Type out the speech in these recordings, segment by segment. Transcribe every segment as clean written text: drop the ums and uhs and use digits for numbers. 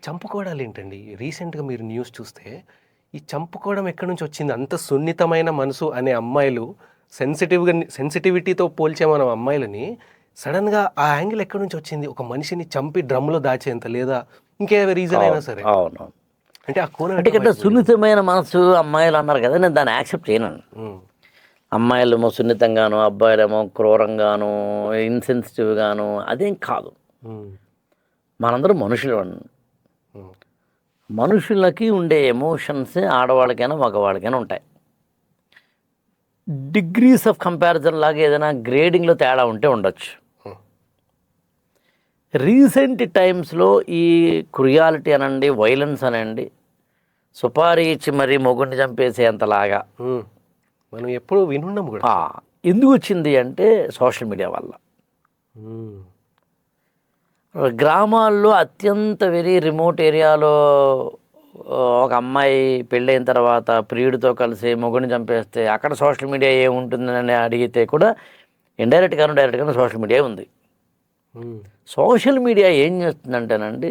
చంపుకోవడాలేంటండి? రీసెంట్‌గా మీరు న్యూస్ చూస్తే, ఈ చంపుకోవడం ఎక్కడి నుంచొచ్చింది? అంత సున్నితమైన మనసు అనే అమ్మాయిలు సెన్సిటివిటీతో పోల్చే మనం అమ్మాయిలని సడెన్‌గా ఆ యాంగిల్ ఎక్కడి నుంచొచ్చింది? ఒక మనిషిని చంపి డ్రమ్‌లో దాచేంత లేదా ఇంకే రీజన్ అయినా అవును. సరే. అవును. అంటే ఆ కోణం అంటే ఎట్లా ఇక్కడ బయటపడింది? సున్నితమైన మనసు అమ్మాయిలు అన్నారు కదా! నేను దాన్ని యాక్సెప్ట్ చేయనండి. హ్మ్. అమ్మాయిలేమో సున్నితంగాను, అబ్బాయిలేమో క్రూరంగాను, ఇన్‌సెన్సిటివ్‌గాను అదేం కాదు. హ్మ్. మనందరం మనుషులమండి. హ్మ్. మనుషులకి ఉండే ఎమోషన్సే ఆడవాళ్ళకైనా, మగవాళ్ళకైనా ఉంటాయి. డిగ్రీస్ ఆఫ్ కంపారిజన్ లాగా ఏదైనా గ్రేడింగ్‌లో తేడా ఉంటే ఉండొచ్చు. హ్మ్. రీసెంట్ టైమ్స్‌లో ఈ క్రుయాలిటీ అనండి, వయలెన్స్ అనండి, సుపారీ ఇచ్చి మరీ మొగుడిని చంపేసేంతలాగా హ్మ్. మనం ఎప్పుడూ వినుండం గూడా ఆ! అసలు. ఎందుకొచ్చింది అంటే సోషల్ మీడియా వల్ల. హ్మ్. గ్రామాల్లో అత్యంత వెరీ రిమోట్ ఏరియాలో ఒక అమ్మాయి పెళ్ళైన తర్వాత ప్రియుడితో కలిసి మొగుడిని చంపేస్తే అక్కడ సోషల్ మీడియా ఏముంటుందని అడిగితే కూడా ఇండైరెక్ట్‌గాను, డైరెక్ట్‌గాను సోషల్ మీడియా ఉంది. హ్మ్. సోషల్ మీడియా ఏం చేస్తుందంటేనండి,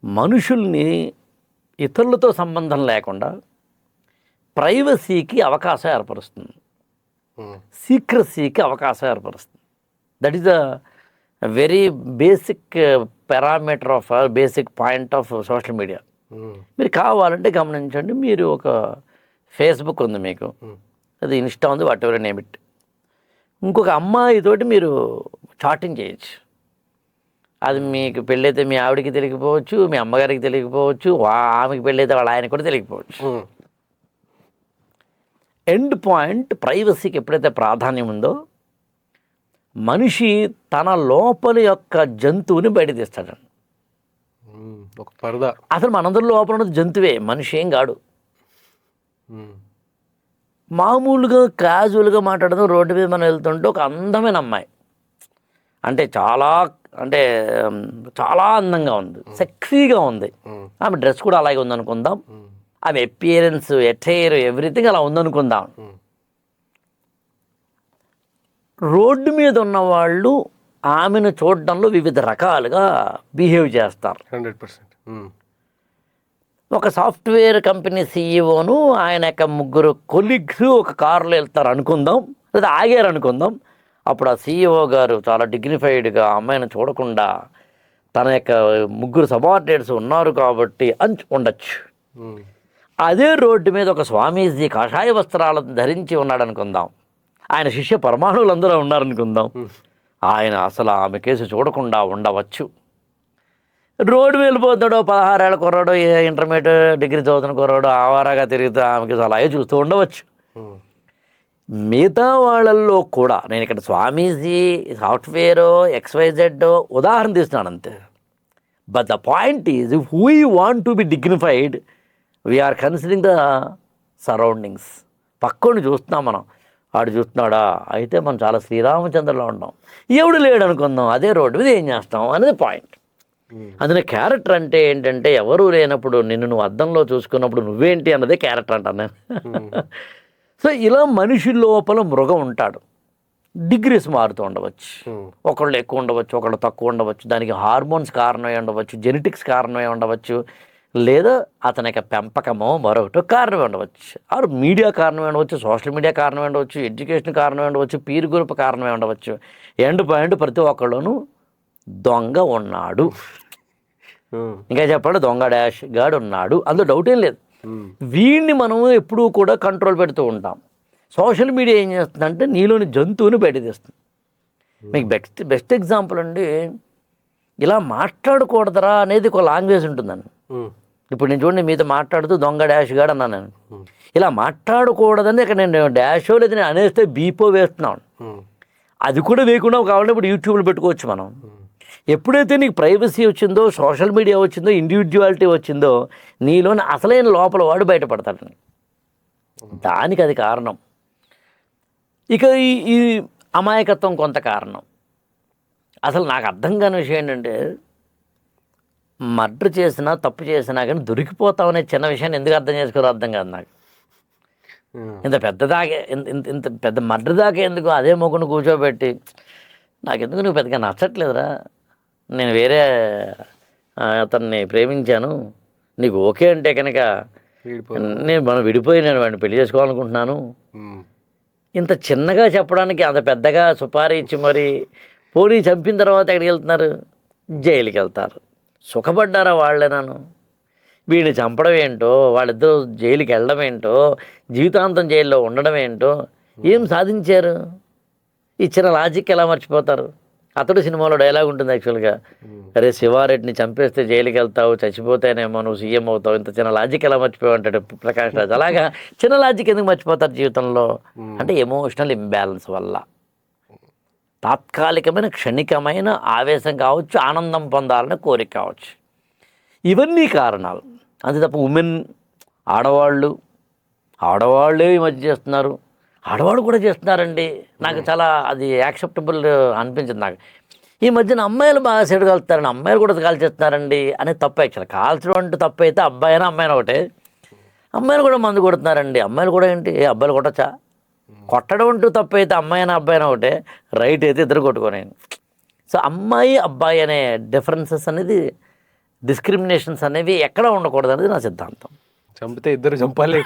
మనుషుల్ని ఇతరులతో సంబంధం లేకుండా ప్రైవసీకి అవకాశం ఏర్పరుస్తుంది. హ్మ్. సీక్రసీకి అవకాశం ఏర్పరుస్తుంది. That is the very basic parameter of basic point of social media. హ్మ్. మీరు కావాలంటే గమనించండి. మీరు ఒక ఫేస్‌బుక్ ఉంది మీకు. హ్మ్. అది ఇన్‌స్టా ఉంది. Whatever name it. ఇంకొక అమ్మాయితోటి మీరు చాటింగ్ చేయొచ్చు. అది మీకు పెళ్ళైతే మీ ఆవిడకి తెలియకపోవచ్చు, మీ అమ్మగారికి తెలియకపోవచ్చు, ఆమెకి పెళ్ళైతే వాళ్ళ ఆయనకి కూడా తెలియకపోవచ్చు. హ్మ్. ఎండ్ పాయింట్ ప్రైవసీకి ఎప్పుడైతే ప్రాధాన్యం ఉందో, మనిషి తన లోపలి యొక్క జంతువుని బయట తీస్తాడండి. హ్మ్. ఒక పరదా. అసలు మనందరి లోపల ఉన్నది జంతువే, మనిషి ఏం గాడు. హ్మ్. మామూలుగా క్యాజువల్‌గా మాట్లాడదాం, రోడ్డు మీద మనం వెళ్తుంటే ఒక అందమైన అమ్మాయి. అంటే చాలా అంటే హ్మ్, చాలా అందంగా ఉంది. సెక్సీగా ఉంది. హ్మ్. ఆమె డ్రెస్ కూడా అలాగే ఉందనుకుందాం. హ్మ్. ఆమె అపియరెన్స్, ఎటైర్ ఎవ్రీథింగ్ అలా ఉందనుకుందాం. హ్మ్. రోడ్డు మీద ఉన్నవాళ్ళు ఆమెను చూడడంలో వివిధ రకాలుగా బిహేవ్ చేస్తారు. 100%. హ్మ్. ఒక సాఫ్ట్‌వేర్ కంపెనీ సీఈఓను ఆయన యొక్క ముగ్గురు కొలీగ్స్ ఒక కారులో వెళ్తారు అనుకుందాం. లేదా ఆగారనుకుందాం. అప్పుడు ఆ సీఈఓ గారు చాలా డిగ్నిఫైడ్‌గా ఆ అమ్మాయిని చూడకుండా తన యొక్క ముగ్గురు సబార్డినేట్స్ ఉన్నారు కాబట్టి అని ఉండొచ్చు. హ్మ్. అదే రోడ్డు మీద ఒక స్వామీజీ కాషాయ వస్త్రాలను ధరించి ఉన్నాడనుకుందాం. ఆయన శిష్య పరమాణువులందరూ ఉన్నారనుకుందాం. హ్మ్. ఆయన అసలు ఆమె కేసు చూడకుండా ఉండవచ్చు. రోడ్డు మీద వెళ్ళిపోతాడో 16 ఏళ్ల కుర్రాడో, ఇంటర్మీడియేట్ డిగ్రీ చదువుతున్న కుర్రాడో ఆవారాగా తిరుగుతూ ఆమెకి అలాగే చూస్తూ ఉండవచ్చు. హ్మ్. మిగతా వాళ్ళల్లో కూడా నేను ఇక్కడ స్వామీజీ, సాఫ్ట్‌వేరో, ఎక్స్‌వైజెడ్డో ఉదాహరణ తీస్తున్నాను అంతే. But the point is if we want to be dignified, we are considering the surroundings. పక్కోడిని చూస్తున్నాం మనం. ఆడు చూస్తున్నాడా? అయితే మనం చాలా శ్రీరామచంద్రలో ఉంటాం. ఎవడు లేడు అనుకుందాం, అదే రోడ్డు మీద ఏం చేస్తాం అనేది పాయింట్. హ్మ్. అందులో క్యారెక్టర్ అంటే ఏంటంటే ఎవరూ లేనప్పుడు నిన్ను నువ్వు అద్దంలో చూసుకున్నప్పుడు నువ్వేంటి అన్నదే క్యారెక్టర్ అంటాను నేను. హ్మ్. సో ఇలా మనిషి లోపల మృగం ఉంటాడు. డిగ్రీస్ మారుతూ ఉండవచ్చు. హ్మ్. ఒకళ్ళు ఎక్కువ ఉండవచ్చు, ఒకళ్ళు తక్కువ ఉండవచ్చు. దానికి హార్మోన్స్ కారణమై ఉండవచ్చు, జెనెటిక్స్ కారణమై ఉండవచ్చు, లేదా అతని యొక్క పెంపకమో మరొకటో కారణమై ఉండవచ్చు. ఆరు మీడియా కారణమై ఉండవచ్చు, సోషల్ మీడియా కారణమై ఉండవచ్చు, ఎడ్యుకేషన్ కారణమై ఉండవచ్చు, పీర్ గ్రూప్ కారణమై ఉండవచ్చు. ఎండ్ పాయింట్ ప్రతి ఒక్కళ్ళను దొంగ ఉన్నాడు. హ్మ్. ఇంకా చెప్పాలి దొంగ డాష్ గాడు ఉన్నాడు, అందులో డౌట్ ఏం లేదు. హ్మ్. వీడిని మనం ఎప్పుడూ కూడా కంట్రోల్ పెడుతూ ఉంటాం. సోషల్ మీడియా ఏం చేస్తుందంటే నీలోని జంతువుని బయట తీస్తుంది. మీకు బెస్ట్ బెస్ట్ ఎగ్జాంపుల్ అండి, ఇలా మాట్లాడకూడదురా అనేది ఒక లాంగ్వేజ్ ఉంటుందండి. హ్మ్. ఇప్పుడు నేను చూడండి మీతో మాట్లాడుతూ దొంగ డాష్ గాడు అన్నాను నేను. హ్మ్. ఇలా మాట్లాడకూడదని ఇక్కడ నేను డాషో లేదు నేను అనేస్తే బీపో వేస్తున్నాను. హ్మ్. అది కూడా వేయకుండా కావాలంటే ఇప్పుడు యూట్యూబ్లో పెట్టుకోవచ్చు మనం. ఎప్పుడైతే నీకు ప్రైవసీ వచ్చిందో, సోషల్ మీడియా వచ్చిందో, ఇండివిజువాలిటీ వచ్చిందో, నీలోని అసలైన లోపల వాడు బయటపడతాడని. దానికి అది కారణం. ఇక ఈ ఈ అమాయకత్వం కొంత కారణం. అసలు నాకు అర్థం కాని విషయం ఏంటంటే, మర్డర్ చేసినా, తప్పు చేసినా కానీ దొరికిపోతామనే చిన్న విషయాన్ని ఎందుకు అర్థం చేసుకోరో అర్థం కాదు నాకు. హ్మ్. ఇంత పెద్ద దాకా ఇంత ఇంత ఇంత పెద్ద మర్డర్ దాకా ఎందుకు అదే మొగుడిని కూర్చోబెట్టి, నాకెందుకు నువ్వు పెద్దగా నచ్చట్లేదురా, నేను వేరే అతన్ని ప్రేమించాను, నీకు ఓకే అంటే కనుక మనం విడిపోయి నేను వాడిని పెళ్లి చేసుకోవాలనుకుంటున్నాను. ఇంత చిన్నగా చెప్పడానికి అంత పెద్దగా సుపారీ ఇచ్చి మరి పోనీ చంపిన తర్వాత ఎక్కడికి వెళ్తున్నారు? జైలుకి వెళ్తారు. సుఖపడ్డారా వాళ్ళేనాను? వీడిని చంపడం ఏంటో, వాళ్ళిద్దరూ జైలుకి వెళ్ళడం ఏంటో, జీవితాంతం జైల్లో ఉండడం ఏంటో, ఏం సాధించారు? ఇచ్చిన లాజిక్ ఎలా మర్చిపోతారు? అతడు సినిమాలో డైలాగ్ ఉంటుంది యాక్చువల్గా, అరే శివారెడ్డిని చంపేస్తే జైలుకి వెళ్తావు, చచ్చిపోతేనేమో నువ్వు సీఎం అవుతావు, ఇంత చిన్న లాజిక్ ఎలా మర్చిపోయావు అంటాడు ప్రకాష్ రాజ్. అలాగా చిన్న లాజిక్ ఎందుకు మర్చిపోతారు జీవితంలో అంటే ఎమోషనల్ ఇంబ్యాలెన్స్ వల్ల. తాత్కాలికమైన క్షణికమైన ఆవేశం కావచ్చు, ఆనందం పొందాలనే కోరిక కావచ్చు, ఇవన్నీ కారణాలు. అంతే తప్ప ఆడవాళ్ళే ఈ మధ్య చేస్తున్నారు, ఆడవాళ్ళు కూడా చేస్తున్నారండి. నాకు చాలా అది యాక్సెప్టబుల్ అనిపించింది నాకు. ఈ మధ్యన అమ్మాయిలు బాగా సెడు కాలుతారండి, అమ్మాయిలు కూడా కాల్చేస్తున్నారండి అనేది తప్పు. యాక్చువల్ కాల్చడం అంటే తప్పు అయితే అబ్బాయినా అమ్మాయినా ఒకటే. అమ్మాయిలు కూడా మందు కొడుతున్నారండి, అమ్మాయిలు కూడా ఏంటి అబ్బాయిలు కొట్టచ్చా? కొట్టడం అంటూ తప్పు అయితే అమ్మాయినా అబ్బాయినా ఒకటే, రైట్ అయితే ఇద్దరు కొట్టుకోనేను. సో అమ్మాయి అబ్బాయి అనే డిఫరెన్సెస్ అనేది, డిస్క్రిమినేషన్స్ అనేవి ఎక్కడ ఉండకూడదు అనేది నా సిద్ధాంతం. చంపితే ఇద్దరు చంపాలి.